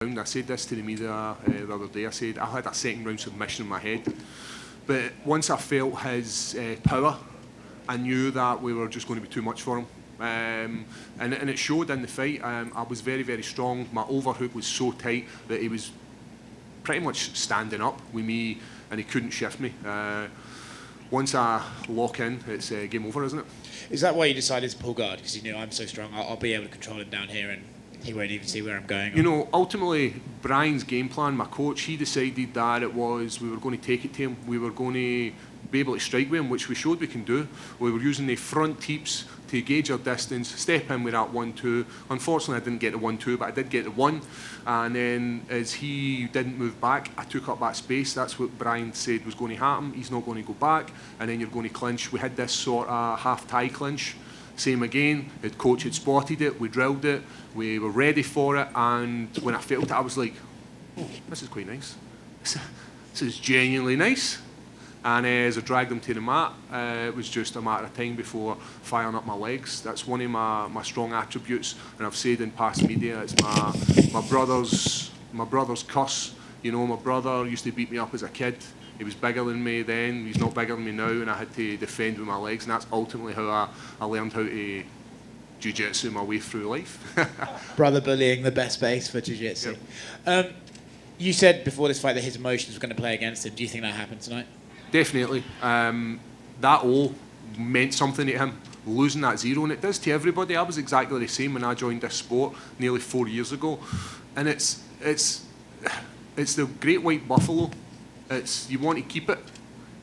round. I said this to the media the other day. I said I had a second round submission in my head, but once I felt his power, I knew that we were just going to be too much for him. And it showed in the fight. I was very, very strong. My overhook was so tight that he was pretty much standing up with me, and he couldn't shift me. Once I lock in, it's game over, isn't it? Is that why you decided to pull guard? Because you knew I'm so strong, I'll be able to control him down here, and he won't even see where I'm going. You know, ultimately, Brian's game plan, my coach, he decided that it was we were going to take it to him. We were going to be able to strike with him, which we showed we can do. We were using the front teeps to gauge our distance, step in with that 1-2. Unfortunately, I didn't get the 1-2, but I did get the 1. And then as he didn't move back, I took up that space. That's what Brian said was going to happen. He's not going to go back, and then you're going to clinch. We had this sort of half-tie clinch. Same again, the coach had spotted it, we drilled it, we were ready for it, and when I felt it, I was like, oh, this is quite nice. This is genuinely nice. And as I dragged him to the mat, it was just a matter of time before firing up my legs. That's one of my strong attributes, and I've said in past media, it's my brother's curse. You know, my brother used to beat me up as a kid. He was bigger than me then, he's not bigger than me now, and I had to defend with my legs, and that's ultimately how I learned how to jiu-jitsu my way through life. Brother bullying, the best base for jiu-jitsu. Yep. You said before this fight that his emotions were going to play against him. Do you think that happened tonight? Definitely. That all meant something to him, losing that 0, and it does to everybody. I was exactly the same when I joined this sport nearly 4 years ago, and it's the great white buffalo. It's, you want to keep it.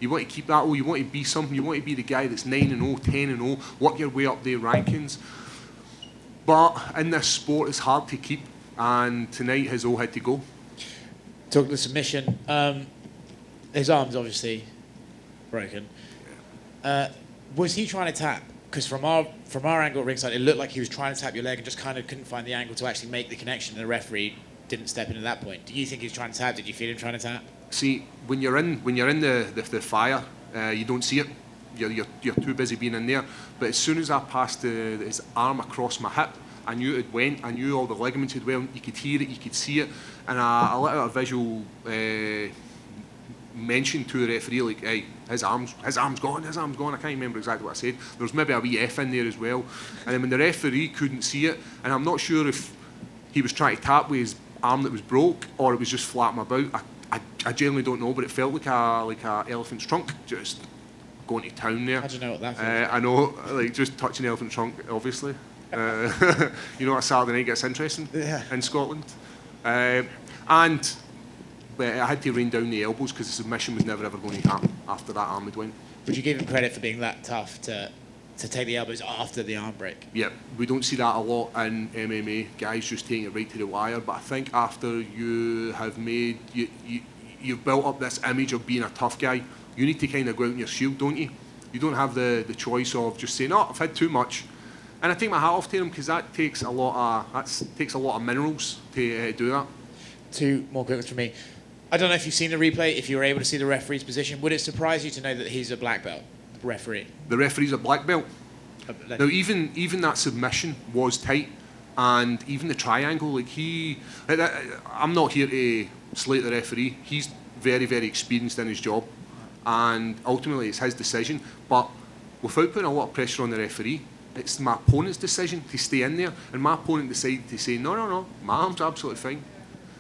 You want to keep that. You want to be something. You want to be the guy that's 9-0, 10-0, work your way up the rankings. But in this sport, it's hard to keep. And tonight, his all had to go. Talk the submission. His arm's obviously broken. Was he trying to tap? Because from our angle at ringside, it looked like he was trying to tap your leg and just kind of couldn't find the angle to actually make the connection. And the referee didn't step in at that point. Do you think he was trying to tap? Did you feel him trying to tap? See, when you're in the fire, you don't see it. You're too busy being in there. But as soon as I passed his arm across my hip, I knew it went. I knew all the ligaments had went. You could hear it. You could see it. And I let out a visual mention to the referee, like, hey, his arm's gone. I can't remember exactly what I said. There was maybe a wee F in there as well. And then when the referee couldn't see it, and I'm not sure if he was trying to tap with his arm that was broke or it was just flapping about. I genuinely don't know, but it felt like a elephant's trunk, just going to town there. How do you know what that feels? I know, like just touching the elephant trunk, obviously. You know, a Saturday night gets interesting in Scotland. And I had to rain down the elbows because the submission was never ever going to happen after that arm had went. Would you give him credit for being that tough to take the elbows after the arm break? Yeah, we don't see that a lot in MMA, guys just taking it right to the wire, but I think after you have made, you've built up this image of being a tough guy, you need to kind of go out in your shield, don't you? You don't have the choice of just saying, oh, I've had too much. And I take my hat off to him because that takes a lot of minerals to do that. 2 more quick ones from me. I don't know if you've seen the replay, if you were able to see the referee's position. Would it surprise you to know that he's a black belt? Referee. The referee's a black belt. Now even that submission was tight, and even the triangle, like I'm not here to slate the referee. He's very, very experienced in his job, and ultimately it's his decision. But without putting a lot of pressure on the referee, it's my opponent's decision to stay in there, and my opponent decided to say no, my arm's absolutely fine.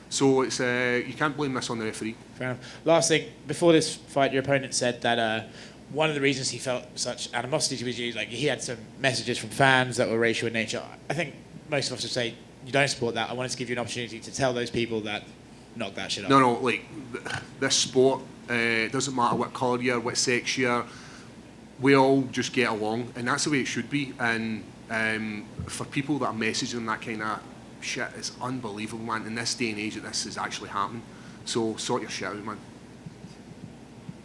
So it's you can't blame this on the referee. Fair enough. Last thing, before this fight, your opponent said that one of the reasons he felt such animosity towards you, like he had some messages from fans that were racial in nature. I think most of us would say you don't support that. I wanted to give you an opportunity to tell those people that knock that shit off. No, like this sport, it doesn't matter what colour you are, what sex you are, we all just get along, and that's the way it should be. And for people that are messaging that kind of shit, it's unbelievable, man. In this day and age, that this is actually happening. So sort your shit out, man.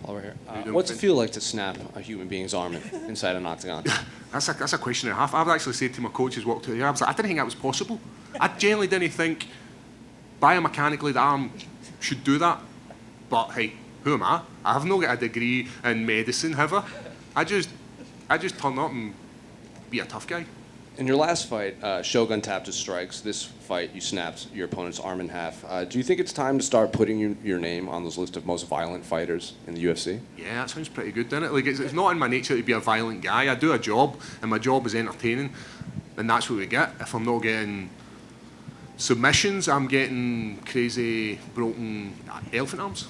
While we're here, what's it feel like to snap a human being's arm inside an octagon? That's a question and a half. I've actually said to my coaches, walked out here, I was like, I didn't think that was possible. I genuinely didn't think biomechanically the arm should do that. But hey, who am I? I have not got a degree in medicine, have I? I just turn up and be a tough guy. In your last fight, Shogun tapped his strikes. This fight, you snapped your opponent's arm in half. Do you think it's time to start putting your name on those list of most violent fighters in the UFC? Yeah, that sounds pretty good, doesn't it? Like, it's not in my nature to be a violent guy. I do a job, and my job is entertaining, and that's what we get. If I'm not getting submissions, I'm getting crazy, broken elephant arms.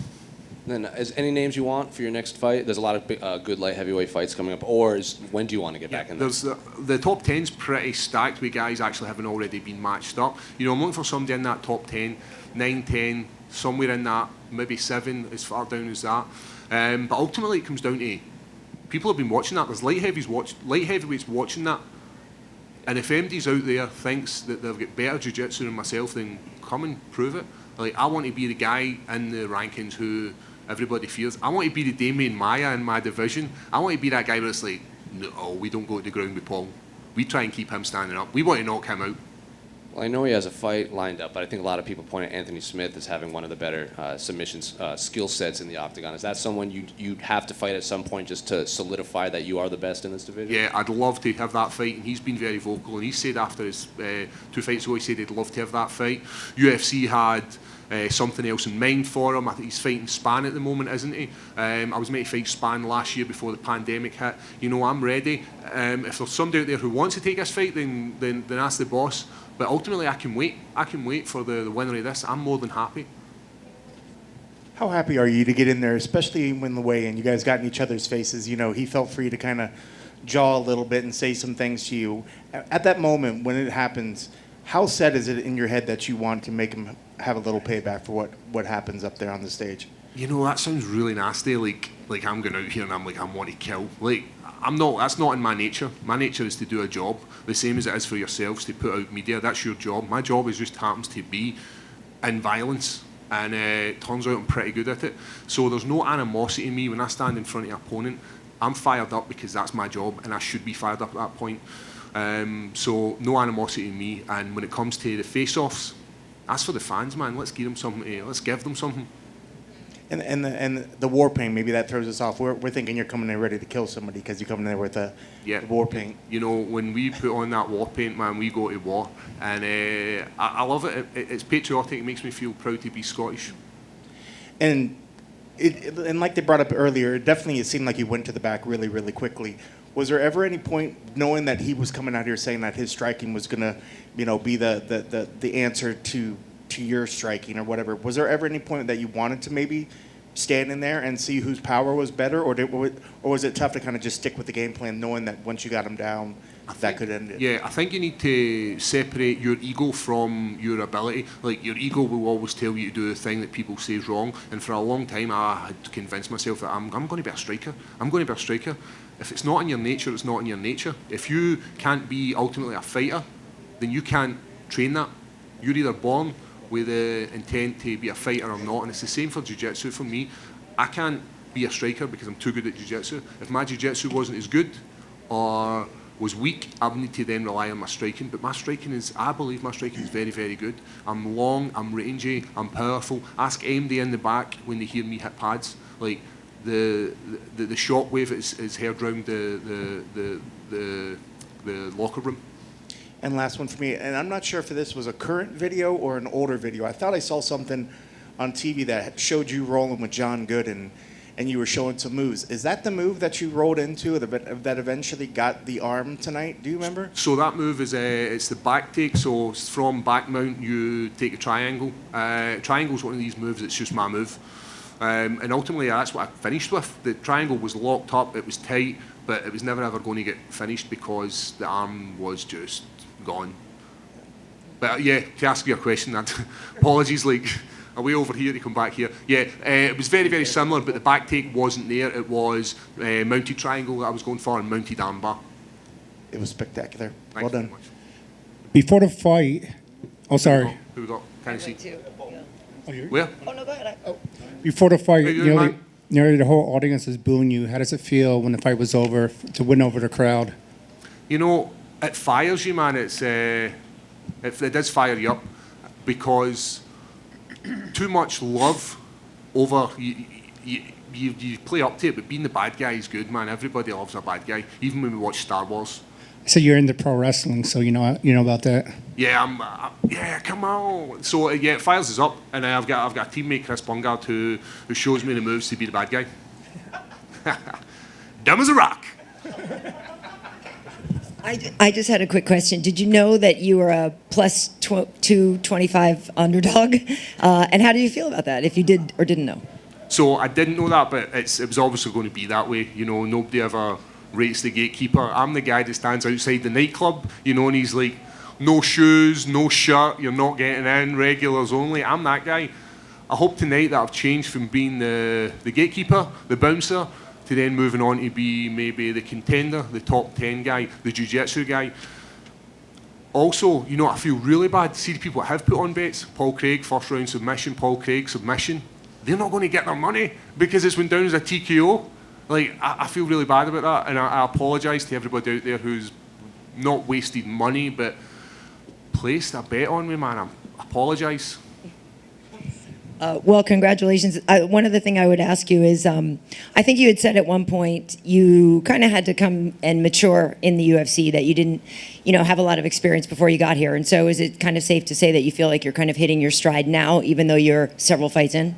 Then, is any names you want for your next fight? There's a lot of good light heavyweight fights coming up. Or when do you want to get back in there? There's the top 10's pretty stacked with guys actually having already been matched up. You know, I'm looking for somebody in that top 10, 9, 10, somewhere in that, maybe 7, as far down as that. But ultimately, it comes down to people have been watching that. There's light heavyweights watching that. And if MD's out there thinks that they've got better jiu-jitsu than myself, then come and prove it. Like, I want to be the guy in the rankings who everybody fears. I want to be the Damien Maya in my division. I want to be that guy where it's like, no, we don't go to the ground with Paul. We try and keep him standing up. We want to knock him out. Well, I know he has a fight lined up, but I think a lot of people point at Anthony Smith as having one of the better submissions skill sets in the octagon. Is that someone you'd have to fight at some point just to solidify that you are the best in this division? Yeah, I'd love to have that fight, and he's been very vocal. And he said after his 2 fights ago, he said he'd love to have that fight. UFC had something else in mind for him. I think he's fighting Span at the moment, isn't he? I was meant to fight Span last year before the pandemic hit. You know, I'm ready. If there's somebody out there who wants to take this fight, then ask the boss. But ultimately, I can wait. I can wait for the winner of this. I'm more than happy. How happy are you to get in there, especially when the weigh-in, you guys got in each other's faces? You know, he felt free to kind of jaw a little bit and say some things to you. At that moment, when it happens, how set is it in your head that you want to make him have a little payback for what happens up there on the stage? You know, that sounds really nasty. Like I'm going out here and I'm like, I want to kill. Like, I'm not. That's not in my nature. My nature is to do a job, the same as it is for yourselves to put out media. That's your job. My job is just happens to be in violence, and it turns out I'm pretty good at it. So there's no animosity in me when I stand in front of an opponent. I'm fired up because that's my job, and I should be fired up at that point. So no animosity in me. And when it comes to the face-offs, that's for the fans, man. Let's give them something. Let's give them something. And the war paint, maybe that throws us off. We're thinking you're coming in ready to kill somebody because you're coming in there with the war paint. You know, when we put on that war paint, man, we go to war. And I love it. It's patriotic. It makes me feel proud to be Scottish. And and like they brought up earlier, it seemed like he went to the back really, really quickly. Was there ever any point, knowing that he was coming out here saying that his striking was going to, be the answer to your striking or whatever, was there ever any point that you wanted to maybe stand in there and see whose power was better, or was it tough to kind of just stick with the game plan, knowing that once you got him down, that could end it? Yeah, I think you need to separate your ego from your ability. Like, your ego will always tell you to do the thing that people say is wrong, and for a long time I had convinced myself that I'm going to be a striker. I'm going to be a striker. If it's not in your nature, it's not in your nature. If you can't be ultimately a fighter, then you can't train that. You're either born with the intent to be a fighter or not, and it's the same for jiu-jitsu for me. I can't be a striker because I'm too good at jiu-jitsu. If my jiu-jitsu wasn't as good or was weak, I would need to then rely on my striking. But I believe my striking is very, very good. I'm long, I'm rangy, I'm powerful. Ask MD in the back when they hear me hit pads. Like, the shockwave is heard round the locker room. And last one for me, and I'm not sure if this was a current video or an older video. I thought I saw something on TV that showed you rolling with John Good and you were showing some moves. Is that the move that you rolled into that eventually got the arm tonight? Do you remember? So that move is it's the back take. So from back mount, you take a triangle. Triangle is one of these moves. It's just my move. And ultimately, that's what I finished with. The triangle was locked up. It was tight, but it was never ever going to get finished because the arm was just gone. But yeah, to ask you a question, apologies, like, are we over here to come back here? Yeah, it was very, very similar, but the back take wasn't there. It was mounted triangle that I was going for and mounted armbar. It was spectacular. Thanks well done. very much. Before the fight, sorry. Who we got? Can I see? Where? Oh, no, go ahead. Before the fight, Hey, man. nearly the whole audience is booing you. How does it feel when the fight was over to win over the crowd? You know, it fires you, man. It does fire you up because too much love over you play up to it, but being the bad guy is good, man. Everybody loves a bad guy. Even when we watch Star Wars, So you're into pro wrestling, so you know about that. Yeah, yeah, come on. So yeah, it fires us up, and I've got a teammate, Chris Bungard, who shows me the moves to be the bad guy. Dumb as a rock. I just had a quick question. Did you know that you were a plus 225 underdog? And how do you feel about that, if you did or didn't know? So I didn't know that, but it was obviously going to be that way. You know, nobody ever rates the gatekeeper. I'm the guy that stands outside the nightclub, you know, and he's like, no shoes, no shirt, you're not getting in, regulars only. I'm that guy. I hope tonight that I've changed from being the gatekeeper, the bouncer, to then moving on to be maybe the contender, the top 10 guy, the jiu-jitsu guy. Also, you know, I feel really bad to see the people that have put on bets. Paul Craig, first round submission, Paul Craig, submission. They're not going to get their money because it's went down as a TKO. Like, I feel really bad about that, and I apologise to everybody out there who's not wasted money, but placed a bet on me, man. I apologise. Well, congratulations. One other thing I would ask you is, I think you had said at one point you kind of had to come and mature in the UFC, that you didn't, have a lot of experience before you got here. And so is it kind of safe to say that you feel like you're kind of hitting your stride now, even though you're several fights in?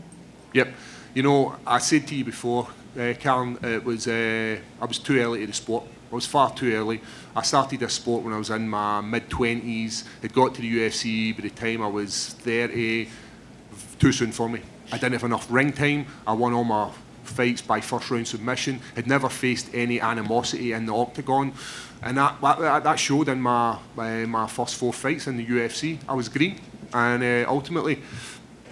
Yep. You know, I said to you before, Karen, I was too early to the sport. I was far too early. I started this sport when I was in my mid-20s. It got to the UFC by the time I was 30. Too soon for me. I didn't have enough ring time. I won all my fights by first round submission. Had never faced any animosity in the octagon, and that showed in my first 4 fights in the UFC. I was green, and ultimately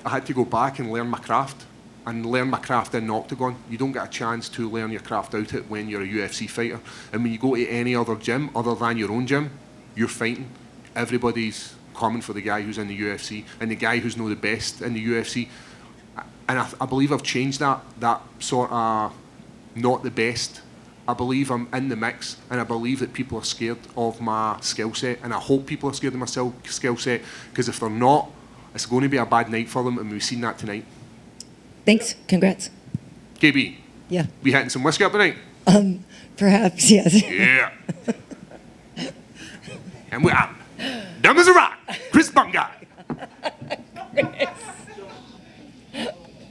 I had to go back and learn my craft. And learn my craft in the octagon. You don't get a chance to learn your craft out it when you're a UFC fighter. And when you go to any other gym other than your own gym, you're fighting. Everybody's coming for the guy who's in the UFC and the guy who's not the best in the UFC. And I believe I've changed that sort of not the best. I believe I'm in the mix, and I believe that people are scared of my skill set, and I hope people are scared of my skill set, because if they're not, it's going to be a bad night for them, and we've seen that tonight. Thanks. Congrats. KB, Yeah. we hitting some whiskey up tonight? Perhaps, yes. Yeah. And we're out. Dumb as a rock.